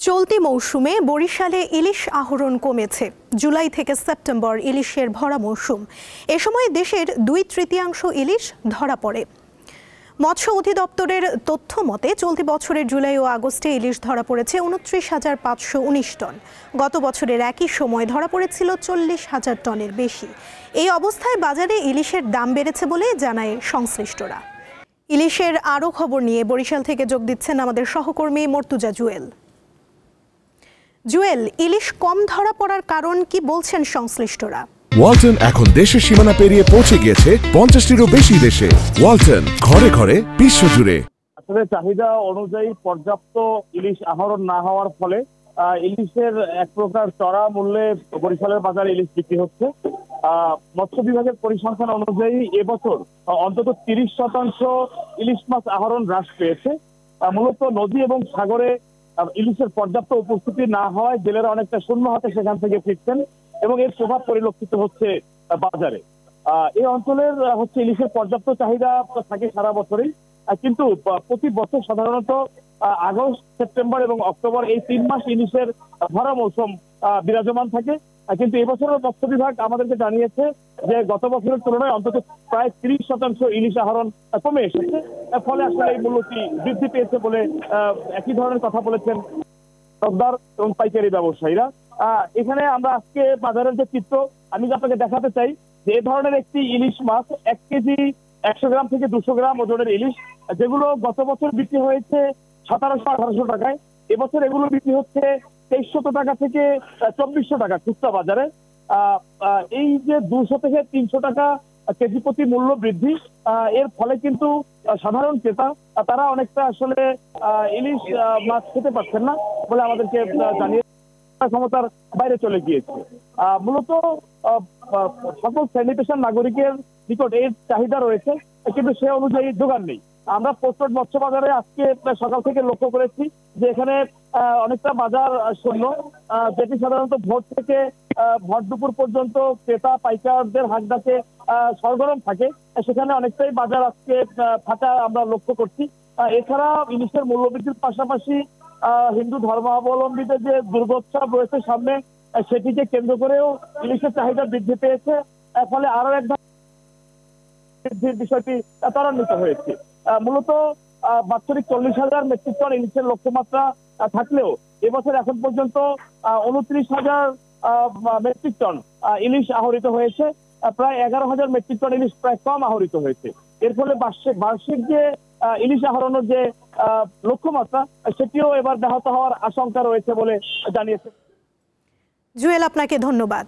চলতি মৌসুমে বরিশালে ইলিশ আহরণ কমেছে। জুলাই থেকে সেপ্টেম্বর ইলিশের ভরা মৌসুম। এ সময় দেশের 2/3 ইলিশ ধরা পড়ে। মৎস্য অধিদপ্তরের তথ্য মতে চলতি বছরের জুলাই ও আগস্টে ইলিশ ধরা পড়েছে 29,519 টন। গত বছরের একই সময় ধরা পড়েছিল 40,000 টনের বেশি। এই অবস্থায় বাজারে ইলিশের দাম বেড়েছে বলে জানায় সংশ্লিষ্টরা। ইলিশের আরও খবর নিয়ে বরিশাল থেকে যোগ দিচ্ছেন আমাদের সহকর্মী মর্তুজা জুয়েল। জুয়েল, ইলিশ কম ধরা পড়ার কারণ কি বলছেন সংশ্লিষ্টরা? ওয়ালটন এখন দেশের সীমানা পেরিয়ে পৌঁছে গিয়েছে 50টিরও বেশি দেশে। ওয়ালটন, ঘরে ঘরে বিশ্বজুড়ে। আসলে চাহিদা অনুযায়ী পর্যাপ্ত ইলিশ আহরণ না হওয়ার ফলে ইলিশের এক প্রকার চড়া মূল্যে বরিশালের বাজারে ইলিশ বিক্রি হচ্ছে। মৎস্য বিভাগের পরিসংখ্যান অনুযায়ী এবছর অন্তত 30% ইলিশ মাছ আহরণ হ্রাস পেয়েছে। মূলত নদী এবং সাগরে ইলিশের পর্যাপ্ত উপস্থিতি না হওয়ায় জেলেরা অনেকটা শূন্য হাতে সেখান থেকে ফিরছেন এবং এর প্রভাব পরিলক্ষিত হচ্ছে বাজারে। এই অঞ্চলের ইলিশের পর্যাপ্ত চাহিদা থাকে সারা বছরই, কিন্তু প্রতি বছর সাধারণত আগস্ট, সেপ্টেম্বর এবং অক্টোবর এই 3 মাস ইলিশের ভরা মৌসুম বিরাজমান থাকে। কিন্তু এবছরের মৎস্য বিভাগ আমাদেরকে জানিয়েছে যে গত বছরের তুলনায় অন্তত প্রায় 30% ইলিশ আহরণ কমে এসেছে। ফলে আসলে এই মূল্যটি বৃদ্ধি পেয়েছে বলে একই ধরনের কথা বলেছেন সরদার এবং পাইকারি ব্যবসায়ীরা। এখানে আমরা আজকে বাজারের যে চিত্র আমি আপনাকে দেখাতে চাই যে এ ধরনের একটি ইলিশ মাছ 1 কেজি 100 গ্রাম থেকে 200 গ্রাম ওজনের ইলিশ, যেগুলো গত বছর বিক্রি হয়েছে 1700-1800 টাকায়, এবছর এগুলো বিক্রি হচ্ছে 2300 টাকা থেকে 2400 টাকা খুচরা বাজারে। এই যে 200 থেকে 300 টাকা কেজি প্রতি মূল্য বৃদ্ধি, এর ফলে কিন্তু সাধারণ ক্রেতা তারা অনেকটা আসলে ইলিশ মাছ খেতে পারছেন না বলে আমাদেরকে জানিয়ে ক্ষমতার বাইরে চলে গিয়েছে। মূলত সকল শ্রেণী পেশার নাগরিকের নিকট এর চাহিদা রয়েছে, কিন্তু সে অনুযায়ী জোগান নেই। আমরা পোস্টড মৎস্য বাজারে আজকে সকাল থেকে লক্ষ্য করেছি যে এখানে অনেকটা বাজার শূন্য, যেটি সাধারণত ভোর থেকে ভর দুপুর পর্যন্ত ক্রেতা পাইকারদের হাট ডাকে সরগরম থাকে, সেখানে অনেকটাই বাজার আজকে ফাঁকা আমরা লক্ষ্য করছি। এছাড়া ইলিশের মূল্য বৃদ্ধির পাশাপাশি হিন্দু ধর্মাবলম্বীদের যে দুর্গোৎসব রয়েছে সামনে, সেটিকে কেন্দ্র করেও ইলিশের চাহিদা বৃদ্ধি পেয়েছে। ফলে আরো এক বৃদ্ধির বিষয়টি ত্বরান্বিত হয়েছে। মূলত বাৎসরিক 40,000 মেট্রিক টন ইলিশের লক্ষ্যমাত্রা থাকলেও এবছর এখন পর্যন্ত 29,000 মেট্রিক টন ইলিশ আহরিত হয়েছে। প্রায় 11,000 মেট্রিক টন ইলিশ প্রায় কম আহরিত হয়েছে। এর ফলে বার্ষিক যে ইলিশ আহরণের যে লক্ষ্যমাত্রা, সেটিও এবার ব্যাহত হওয়ার আশঙ্কা রয়েছে বলে জানিয়েছে। জুয়েল, আপনাকে ধন্যবাদ।